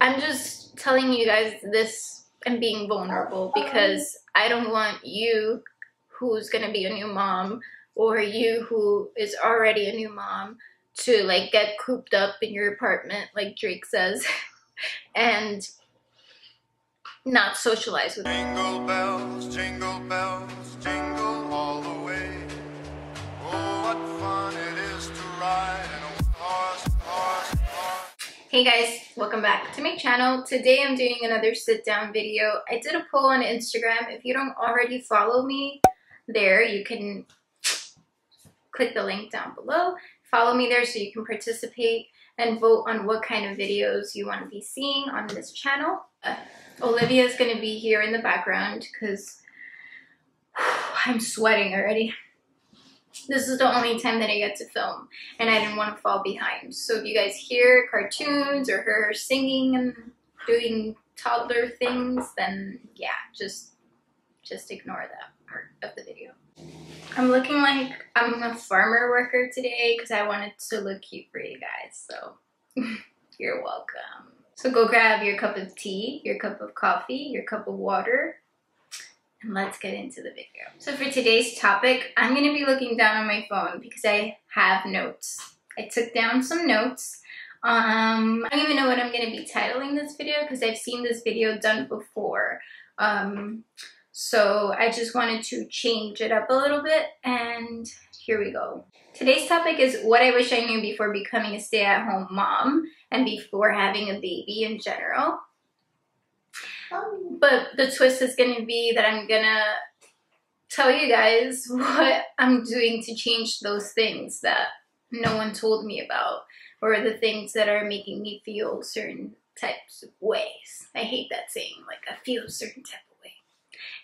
I'm just telling you guys this and being vulnerable because I don't want you who's gonna be a new mom or you who is already a new mom to like get cooped up in your apartment like Drake says and not socialize with jingle bells, jingle all the way. Oh, what fun it is to ride in a horse. Hey guys, welcome back to my channel. Today I'm doing another sit down video. I did a poll on Instagram. If you don't already follow me there, you can click the link down below. Follow me there so you can participate and vote on what kind of videos you want to be seeing on this channel. Olivia is going to be here in the background because I'm sweating already. This is the only time that I get to film and I didn't want to fall behind. So if you guys hear cartoons or her singing and doing toddler things, then yeah, just ignore that part of the video. I'm looking like I'm a farmer worker today because I wanted to look cute for you guys, so you're welcome. So go grab your cup of tea, your cup of coffee, your cup of water, and let's get into the video. So for today's topic, I'm going to be looking down on my phone because I have notes. I took down some notes. I don't even know what I'm going to be titling this video because I've seen this video done before. So I just wanted to change it up a little bit, and here we go. Today's topic is what I wish I knew before becoming a stay-at-home mom and before having a baby in general. But the twist is going to be that I'm going to tell you guys what I'm doing to change those things that no one told me about, or the things that are making me feel certain types of ways. I hate that saying, like I feel a certain type of way.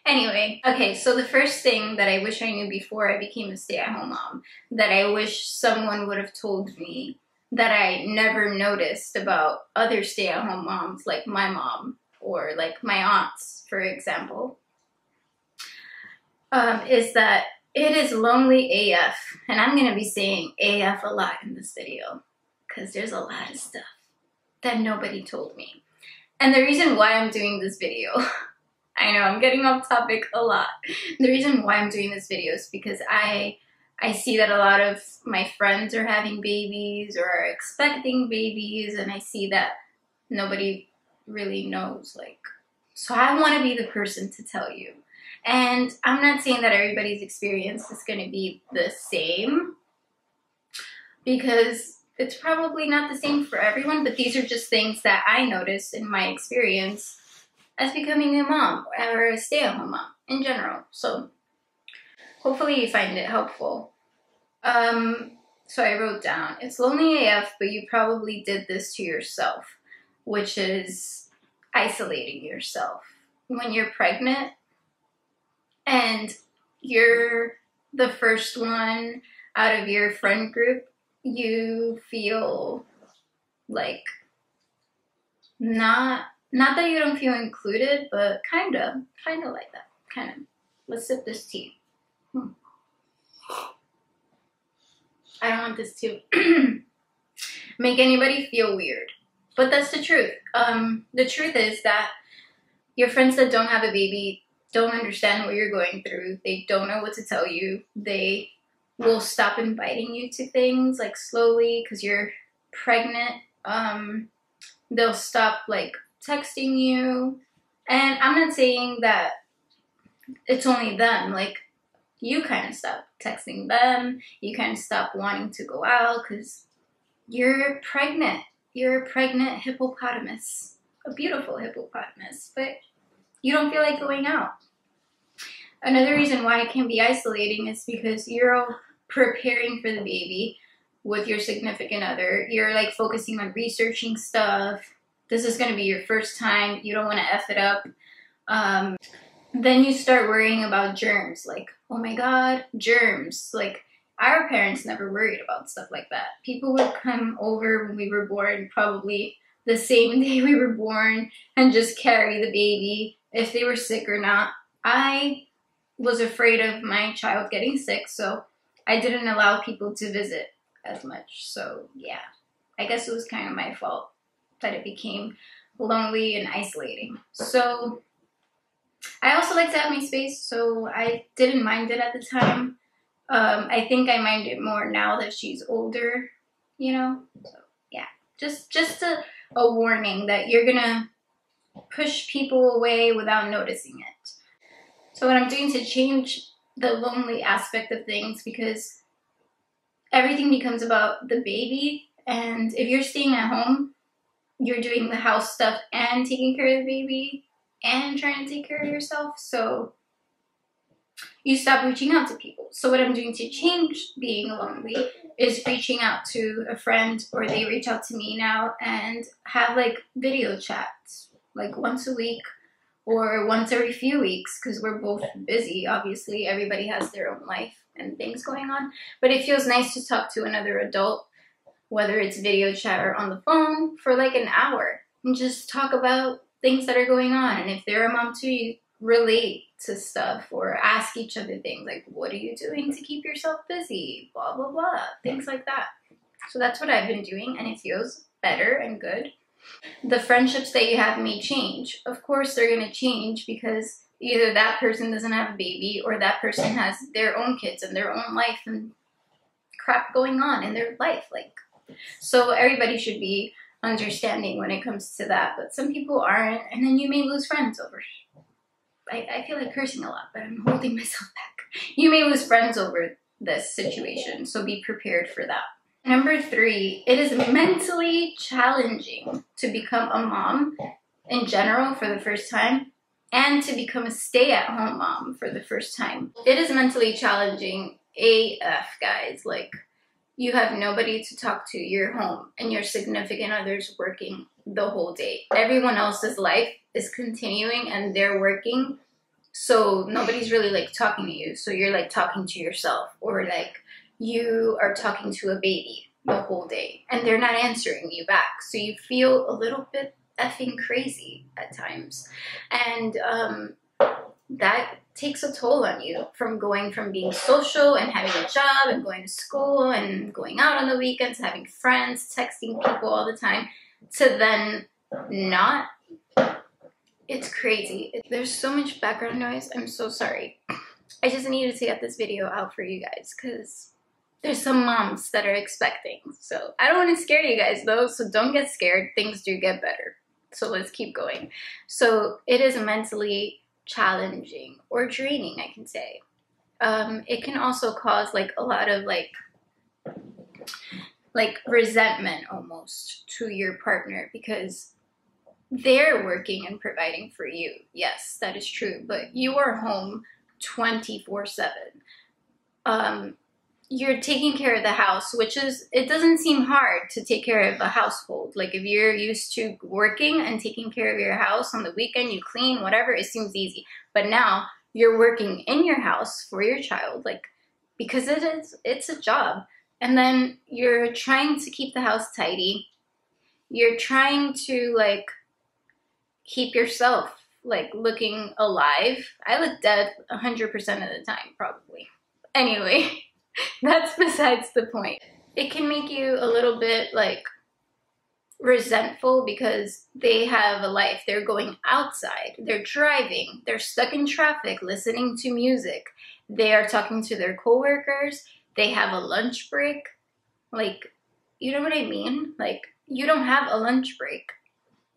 Anyway, okay, so the first thing that I wish I knew before I became a stay-at-home mom, that I wish someone would have told me that I never noticed about other stay-at-home moms like my mom or like my aunts, for example, is that it is lonely AF. And I'm going to be saying AF a lot in this video because there's a lot of stuff that nobody told me. And the reason why I'm doing this video, I know I'm getting off topic a lot. The reason why I'm doing this video is because I see that a lot of my friends are having babies or are expecting babies, and I see that nobody really knows, like, so I want to be the person to tell you. And I'm not saying that everybody's experience is going to be the same, because it's probably not the same for everyone, but these are just things that I noticed in my experience as becoming a mom or a stay-at-home mom in general. So hopefully you find it helpful. So I wrote down, it's lonely AF, but you probably did this to yourself, which is isolating yourself. When you're pregnant and you're the first one out of your friend group, you feel like not that you don't feel included, but kind of like that. Kind of. Let's sip this tea. I don't want this to make anybody feel weird, but that's the truth. The truth is that your friends that don't have a baby don't understand what you're going through. They don't know what to tell you. They will stop inviting you to things like slowly because you're pregnant. They'll stop like texting you, and I'm not saying that it's only them. Like, you kind of stop texting them, you kind of stop wanting to go out because you're pregnant. You're a pregnant hippopotamus, a beautiful hippopotamus, but you don't feel like going out. Another reason why it can be isolating is because you're preparing for the baby with your significant other. You're like focusing on researching stuff. This is going to be your first time. You don't want to F it up. Then you start worrying about germs. Like, oh my God, germs. Like, our parents never worried about stuff like that. People would come over when we were born, probably the same day we were born, and just carry the baby if they were sick or not. I was afraid of my child getting sick, so I didn't allow people to visit as much. So yeah, I guess it was kind of my fault that it became lonely and isolating. So I also like to have my space, so I didn't mind it at the time. I think I mind it more now that she's older, you know? So yeah, just a warning that you're gonna push people away without noticing it. So what I'm doing to change the lonely aspect of things, because everything becomes about the baby, and if you're staying at home, you're doing the house stuff and taking care of the baby and trying to take care of yourself, so you stop reaching out to people. So what I'm doing to change being lonely is reaching out to a friend, or they reach out to me now, and have like video chats, like once a week or once every few weeks, because we're both busy. Obviously, everybody has their own life and things going on, but it feels nice to talk to another adult, whether it's video chat or on the phone, for like an hour, and just talk about things that are going on. And if they're a mom too, you relate to stuff or ask each other things like, what are you doing to keep yourself busy? Blah, blah, blah. Things like that. So that's what I've been doing, and it feels better and good. The friendships that you have may change. Of course, they're going to change because either that person doesn't have a baby, or that person has their own kids and their own life and crap going on in their life. Like, so everybody should be understanding when it comes to that, but some people aren't, and then you may lose friends over. I feel like cursing a lot, but I'm holding myself back. You may lose friends over this situation, so be prepared for that. Number 3, it is mentally challenging to become a mom in general for the first time, and to become a stay-at-home mom for the first time. It is mentally challenging AF, guys. Like, you have nobody to talk to. You're home, and your significant other's working the whole day. Everyone else's life is continuing, and they're working, so nobody's really like talking to you. So you're like talking to yourself, or like you are talking to a baby the whole day, and they're not answering you back. So you feel a little bit effing crazy at times, and that takes a toll on you, from being social and having a job and going to school and going out on the weekends, having friends, texting people all the time, to then not. It's crazy. There's so much background noise. I'm so sorry. I just needed to get this video out for you guys, because there's some moms that are expecting. So I don't want to scare you guys though, so don't get scared. Things do get better. So let's keep going. So it is mentally challenging, or draining, I can say. It can also cause like a lot of like resentment almost to your partner, because they're working and providing for you. Yes, that is true, but you are home 24/7. You're taking care of the house, which is, it doesn't seem hard to take care of a household. Like, if you're used to working and taking care of your house on the weekend, you clean, whatever, it seems easy. But now you're working in your house for your child, like, because it's a job. And then you're trying to keep the house tidy. You're trying to like keep yourself like looking alive. I look dead 100% of the time, probably. Anyway. That's besides the point. It can make you a little bit like resentful, because they have a life. They're going outside, they're driving, they're stuck in traffic, listening to music. They are talking to their coworkers. They have a lunch break. Like, you know what I mean? Like, you don't have a lunch break.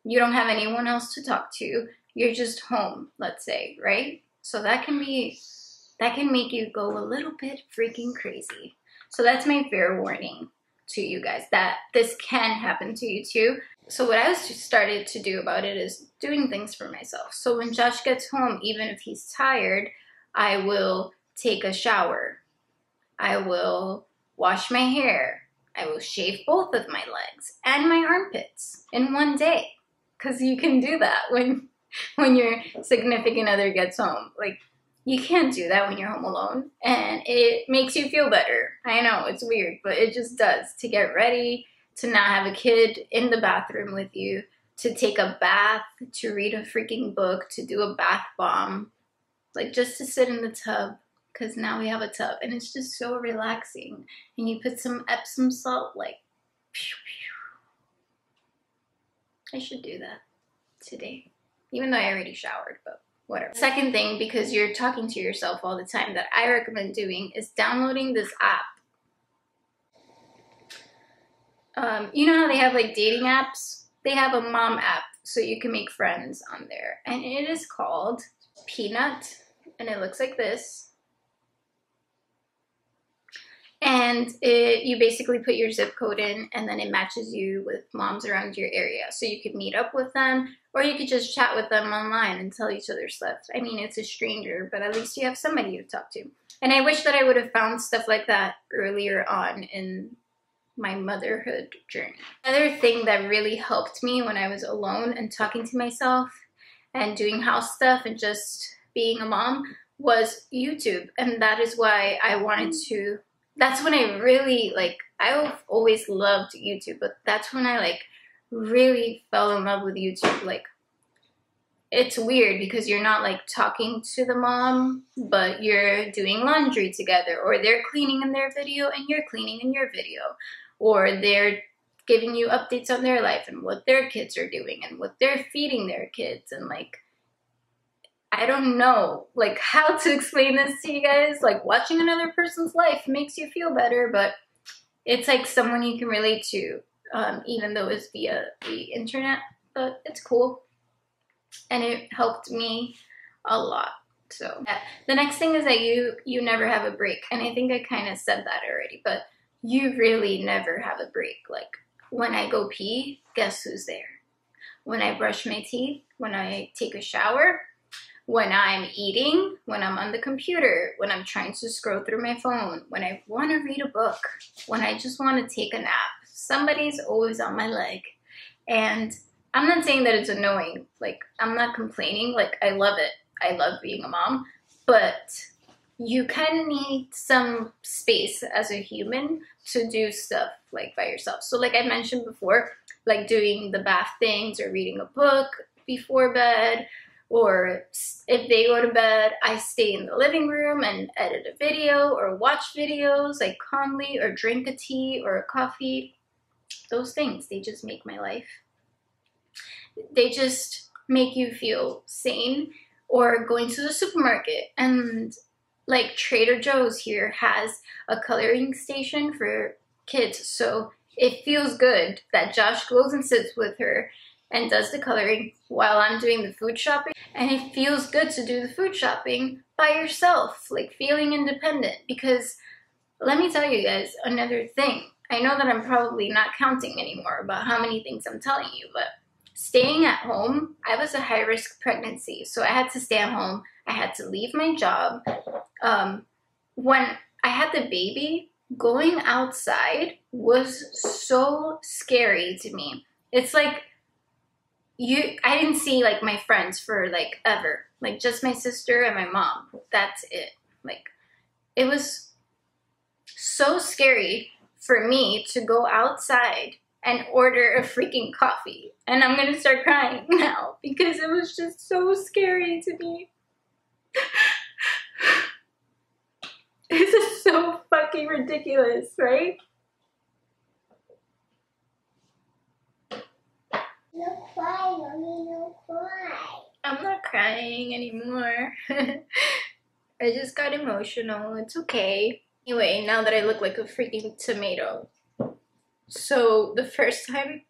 You don't have anyone else to talk to. You're just home, let's say, right? So that can make you go a little bit freaking crazy. So that's my fair warning to you guys, that this can happen to you too. So what I started to do about it is doing things for myself. So when Josh gets home, even if he's tired, I will take a shower. I will wash my hair. I will shave both of my legs and my armpits in one day. Because you can do that when your significant other gets home. Like, you can't do that when you're home alone, and it makes you feel better. I know, it's weird, but it just does. To get ready, to not have a kid in the bathroom with you, to take a bath, to read a freaking book, to do a bath bomb, like just to sit in the tub, because now we have a tub, and it's just so relaxing. And you put some Epsom salt, like, pew, pew. I should do that. today, even though I already showered, but whatever. Second thing, because you're talking to yourself all the time, that I recommend doing is downloading this app. You know how they have like dating apps? They have a mom app, so you can make friends on there. And it is called Peanut, and it looks like this. And you basically put your zip code in, and then it matches you with moms around your area. So you could meet up with them, or you could just chat with them online and tell each other stuff. I mean, it's a stranger, but at least you have somebody to talk to. And I wish that I would have found stuff like that earlier on in my motherhood journey. Another thing that really helped me when I was alone and talking to myself and doing house stuff and just being a mom was YouTube. And that is why I wanted to, that's when I really, like, I've always loved YouTube, but that's when I, like, really fell in love with YouTube. Like, it's weird because you're not, like, talking to the mom, but you're doing laundry together, or they're cleaning in their video and you're cleaning in your video, or they're giving you updates on their life and what their kids are doing and what they're feeding their kids. And, like, I don't know, like, how to explain this to you guys. Like, watching another person's life makes you feel better, but it's like someone you can relate to, even though it's via the internet, but it's cool. And it helped me a lot. So the next thing is that you never have a break. And I think I kind of said that already, but you really never have a break. Like, when I go pee, guess who's there? When I brush my teeth, when I take a shower, when I'm eating, when I'm on the computer, when I'm trying to scroll through my phone, when I want to read a book, when I just want to take a nap, somebody's always on my leg. And I'm not saying that it's annoying. Like, I'm not complaining. Like, I love it. I love being a mom. But you kind of need some space as a human to do stuff, like, by yourself. So, like I mentioned before, like doing the bath things or reading a book before bed, or if they go to bed, I stay in the living room and edit a video or watch videos, like, calmly, or drink a tea or a coffee. Those things, they just make my life. They just make you feel sane. Or going to the supermarket, and like Trader Joe's here has a coloring station for kids, so it feels good that Josh goes and sits with her and does the coloring while I'm doing the food shopping. And it feels good to do the food shopping by yourself, like feeling independent. Because let me tell you guys another thing. I know that I'm probably not counting anymore about how many things I'm telling you, but staying at home, I was a high-risk pregnancy, so I had to stay at home. I had to leave my job. When I had the baby, going outside was so scary to me. It's like, I didn't see, like, my friends for, like, ever. Like, just my sister and my mom. That's it. Like, it was so scary for me to go outside and order a freaking coffee. And I'm gonna start crying now because it was just so scary to me. This is so fucking ridiculous, right? No cry, mommy, no cry. I'm not crying anymore. I just got emotional. It's okay. Anyway, now that I look like a freaking tomato. So the first time,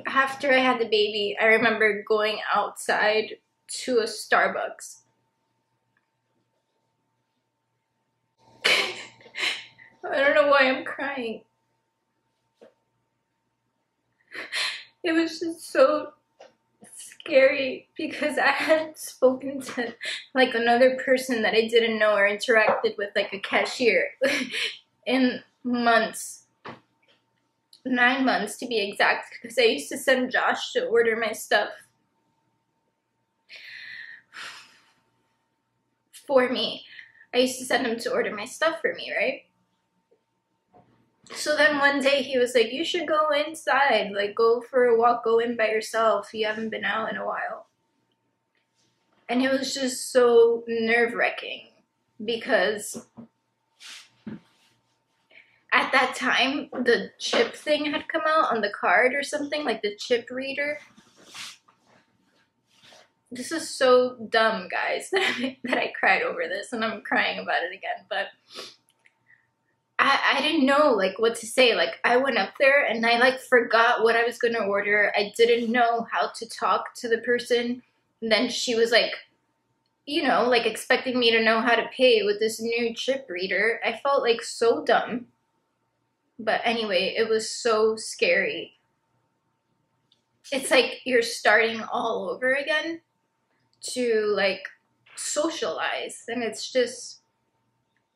after I had the baby, I remember going outside to a Starbucks. I don't know why I'm crying. It was just so scary because I had spoken to, like, another person that I didn't know or interacted with, like a cashier, in months. 9 months to be exact, because I used to send Josh to order my stuff for me. I used to send him to order my stuff for me, right? So then one day he was like, you should go inside, like, go for a walk, go in by yourself. You haven't been out in a while. And it was just so nerve-wracking because at that time, the chip thing had come out on the card or something, like the chip reader. This is so dumb, guys, that I cried over this, and I'm crying about it again. But I didn't know, like, what to say. Like, I went up there, and I, like, forgot what I was going to order. I didn't know how to talk to the person. And then she was, like, you know, like, expecting me to know how to pay with this new chip reader. I felt, like, so dumb. But anyway, it was so scary. It's like you're starting all over again to, like, socialize. And it's just...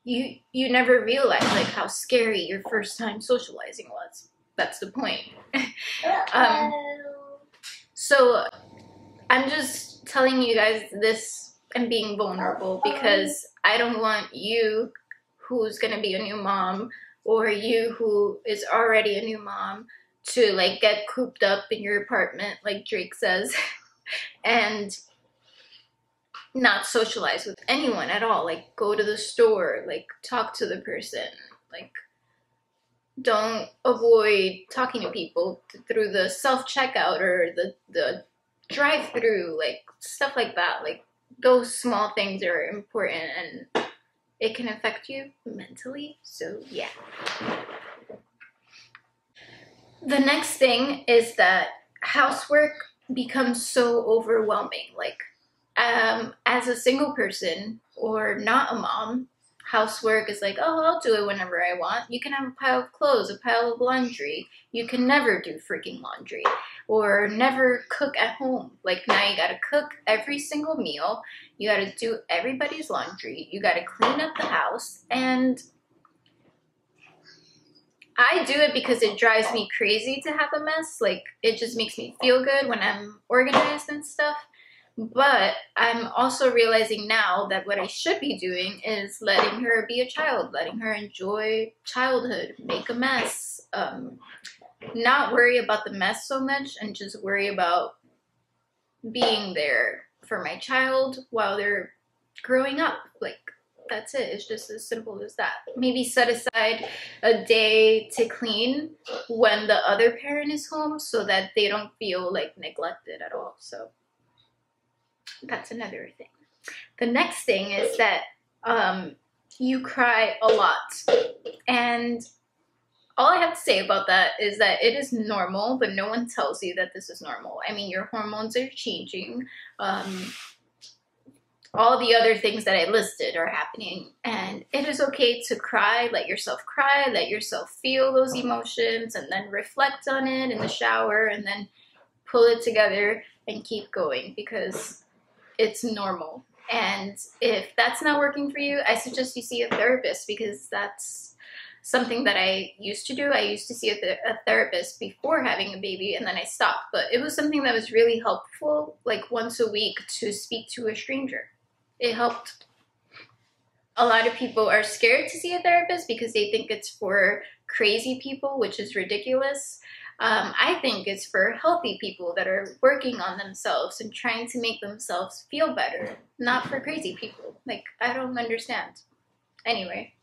You never realize, like, how scary your first time socializing was. That's the point. So I'm just telling you guys this and being vulnerable because I don't want you who's gonna be a new mom or you who is already a new mom to, like, get cooped up in your apartment, like Drake says, and not socialize with anyone at all. Like, go to the store, like, talk to the person, like, don't avoid talking to people through the self-checkout or the drive-through, like, stuff like that. Like, those small things are important and it can affect you mentally. So yeah. The next thing is that housework becomes so overwhelming. Like, as a single person or not a mom, housework is like, oh, I'll do it whenever I want. You can have a pile of clothes, a pile of laundry. You can never do freaking laundry or never cook at home. Like, now you gotta cook every single meal. You gotta do everybody's laundry. You gotta clean up the house. And I do it because it drives me crazy to have a mess. Like, it just makes me feel good when I'm organized and stuff. But I'm also realizing now that what I should be doing is letting her be a child, letting her enjoy childhood, make a mess, not worry about the mess so much and just worry about being there for my child while they're growing up. Like, that's it. It's just as simple as that. Maybe set aside a day to clean when the other parent is home so that they don't feel, like, neglected at all. So that's another thing. The next thing is that you cry a lot. And all I have to say about that is that it is normal, but no one tells you that this is normal. I mean, your hormones are changing. All the other things that I listed are happening. And it is okay to cry, let yourself feel those emotions, and then reflect on it in the shower, and then pull it together and keep going because it's normal. And if that's not working for you, I suggest you see a therapist because that's something that I used to do. I used to see a therapist before having a baby and then I stopped. But it was something that was really helpful, like once a week, to speak to a stranger. It helped. A lot of people are scared to see a therapist because they think it's for crazy people, which is ridiculous. I think it's for healthy people that are working on themselves and trying to make themselves feel better, not for crazy people. Like, I don't understand. Anyway,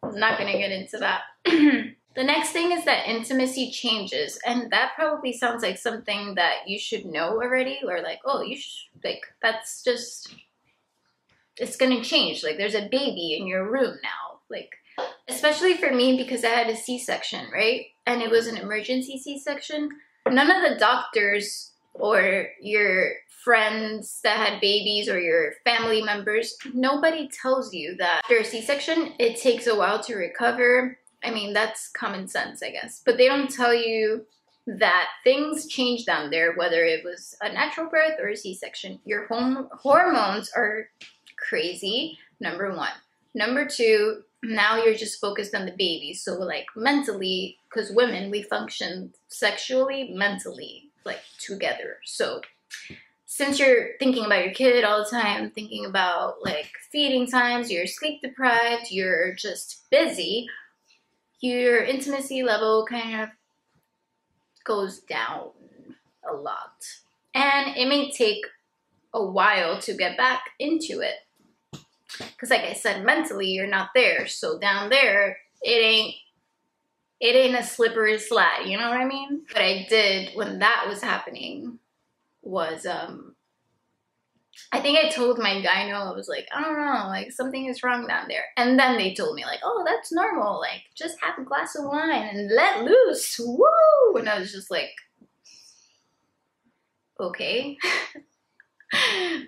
I'm not going to get into that. The next thing is that intimacy changes, and that probably sounds like something that you should know already, or like, oh, you should, like, that's just, it's going to change. Like, there's a baby in your room now. Like, especially for me because I had a C-section, right? And it was an emergency C-section. None of the doctors or your friends that had babies or your family members, nobody tells you that after a C-section, it takes a while to recover. I mean, that's common sense, I guess. But they don't tell you that things change down there, whether it was a natural birth or a C-section. Your hormones are crazy, number one. Number two, now you're just focused on the baby. So, like, mentally, because women, we function sexually, mentally, like, together. So since you're thinking about your kid all the time, thinking about, like, feeding times, you're sleep deprived, you're just busy, your intimacy level kind of goes down a lot. And it may take a while to get back into it. Because like I said, mentally, you're not there. So down there, it ain't it ain't a slippery slide, you know what I mean? What I did when that was happening was, I think I told my gyno, I was like, I don't know, like something is wrong down there. And then they told me like, oh, that's normal. Like just have a glass of wine and let loose. Woo! And I was just like, okay.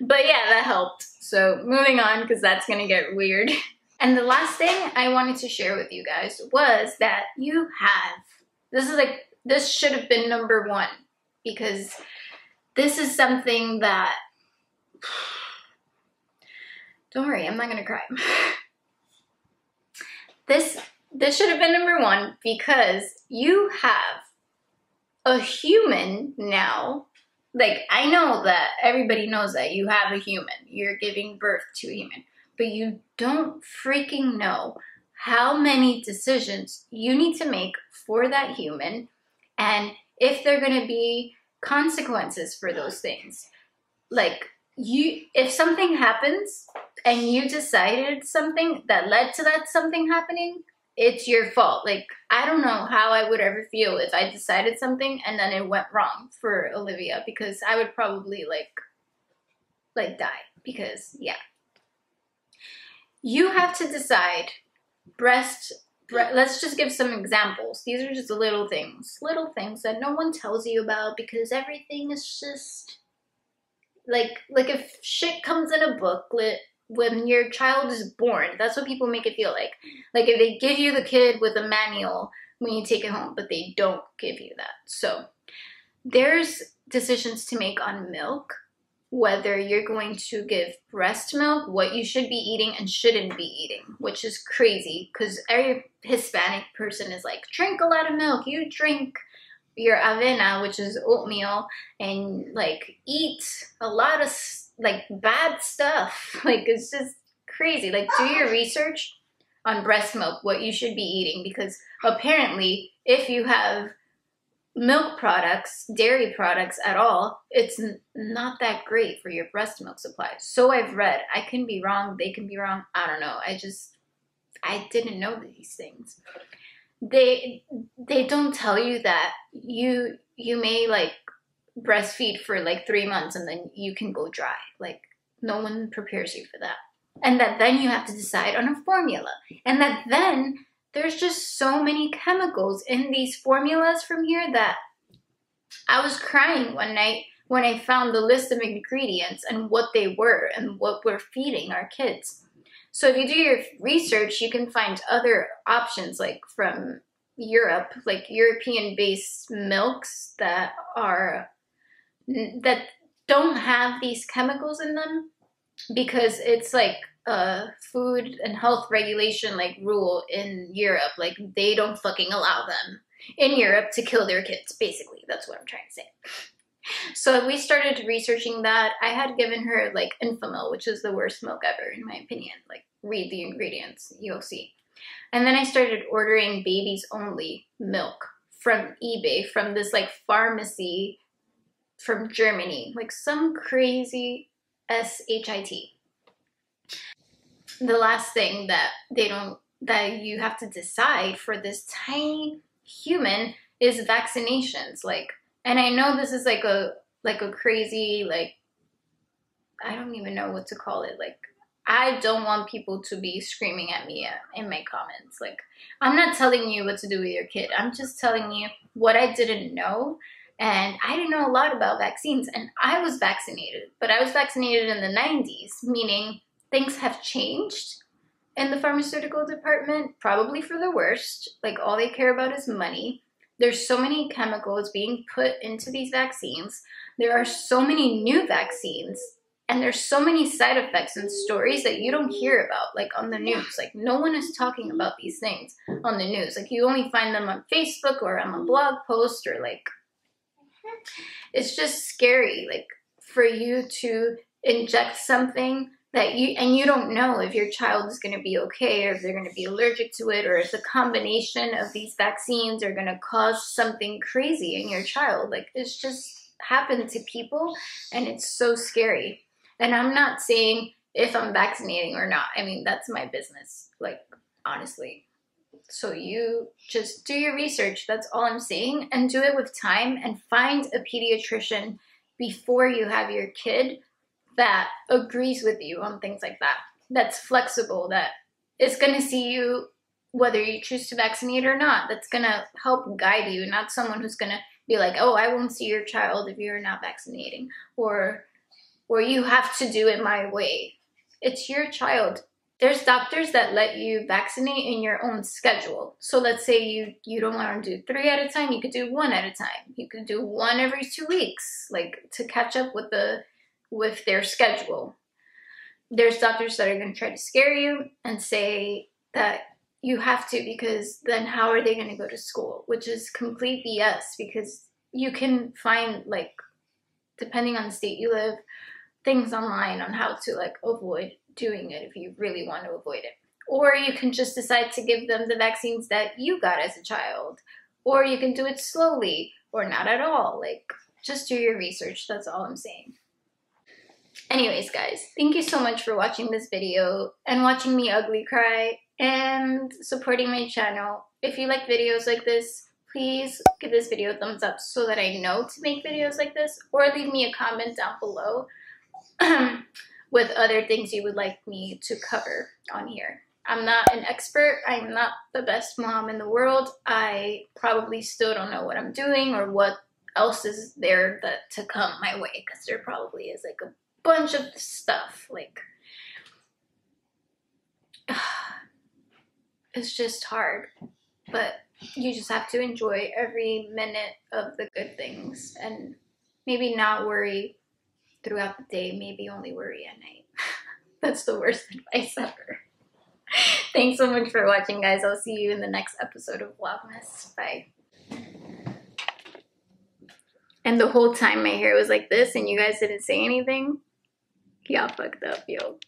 But yeah, that helped. So moving on, because that's gonna get weird. And the last thing I wanted to share with you guys was that you have, this should have been number one, because this is something that, don't worry, I'm not gonna cry. This should have been number one, because you have a human now. Like, I know that everybody knows that you have a human. You're giving birth to a human. But you don't freaking know how many decisions you need to make for that human, and if there are going to be consequences for those things. Like, if something happens and you decided something that led to that something happening, it's your fault. Like, I don't know how I would ever feel if I decided something and then it went wrong for Olivia, because I would probably like die, because yeah. You have to decide let's just give some examples. These are just little things that no one tells you about, because everything is just like if shit comes in a booklet when your child is born, that's what people make it feel like. Like if they give you the kid with a manual when you take it home, but they don't give you that. So there's decisions to make on milk, whether you're going to give breast milk, what you should be eating and shouldn't be eating, which is crazy, because every Hispanic person is like, drink a lot of milk, you drink your avena, which is oatmeal, and like eat a lot of like bad stuff. Like, it's just crazy. Like, do your research on breast milk, what you should be eating, because apparently if you have milk products, dairy products at all, it's not that great for your breast milk supply. So I've read. I can be wrong, they can be wrong, I don't know. I didn't know these things. They don't tell you that you may like breastfeed for like 3 months and then you can go dry. Like, no one prepares you for that. And that then you have to decide on a formula. And that then there's just so many chemicals in these formulas from here that I was crying one night when I found the list of ingredients and what they were and what we're feeding our kids. So if you do your research, you can find other options, like from Europe, like European-based milks that don't have these chemicals in them, because it's like a food and health regulation like rule in Europe. Like, they don't fucking allow them in Europe to kill their kids, basically. That's what I'm trying to say. So we started researching that. I had given her like Infamil, which is the worst milk ever in my opinion. Like, read the ingredients, you'll see. And then I started ordering babies only milk from eBay, from this like pharmacy from Germany, like some crazy SHIT. The last thing that you have to decide for this tiny human is vaccinations. Like, and I know this is like a crazy, like, I don't even know what to call it. Like, I don't want people to be screaming at me in my comments. Like, I'm not telling you what to do with your kid. I'm just telling you what I didn't know. And I didn't know a lot about vaccines, and I was vaccinated, but I was vaccinated in the 90s, meaning things have changed in the pharmaceutical department, probably for the worst. Like, all they care about is money. There's so many chemicals being put into these vaccines. There are so many new vaccines, and there's so many side effects and stories that you don't hear about, like, on the news. Like, no one is talking about these things on the news. Like, you only find them on Facebook or on a blog post, or like, it's just scary, like, for you to inject something that you don't know if your child is going to be okay, or if they're going to be allergic to it, or if the combination of these vaccines are going to cause something crazy in your child. Like, it's just happened to people, and it's so scary. And I'm not saying if I'm vaccinating or not. I mean, that's my business, like, honestly. So you just do your research. That's all I'm saying. And do it with time and find a pediatrician before you have your kid that agrees with you on things like that. That's flexible, that is going to see you whether you choose to vaccinate or not. That's going to help guide you, not someone who's going to be like, oh, I won't see your child if you're not vaccinating, or you have to do it my way. It's your child. There's doctors that let you vaccinate in your own schedule. So let's say you don't want to do 3 at a time, you could do 1 at a time. You could do 1 every 2 weeks, like to catch up with their schedule. There's doctors that are going to try to scare you and say that you have to, because then how are they going to go to school? Which is complete BS, because you can find, like, depending on the state you live, things online on how to, like, avoid doing it if you really want to avoid it. Or you can just decide to give them the vaccines that you got as a child. Or you can do it slowly or not at all. Like, just do your research. That's all I'm saying. Anyways, guys, thank you so much for watching this video and watching me ugly cry and supporting my channel. If you like videos like this, please give this video a thumbs up so that I know to make videos like this, or leave me a comment down below with other things you would like me to cover on here. I'm not an expert. I'm not the best mom in the world. I probably still don't know what I'm doing or what else is there to come my way, because there probably is like a bunch of stuff. Like, it's just hard, but you just have to enjoy every minute of the good things and maybe not worry throughout the day, maybe only worry at night. That's the worst advice ever. Thanks so much for watching, guys. I'll see you in the next episode of Vlogmas. Bye. And the whole time my hair was like this and you guys didn't say anything, y'all fucked up, yo.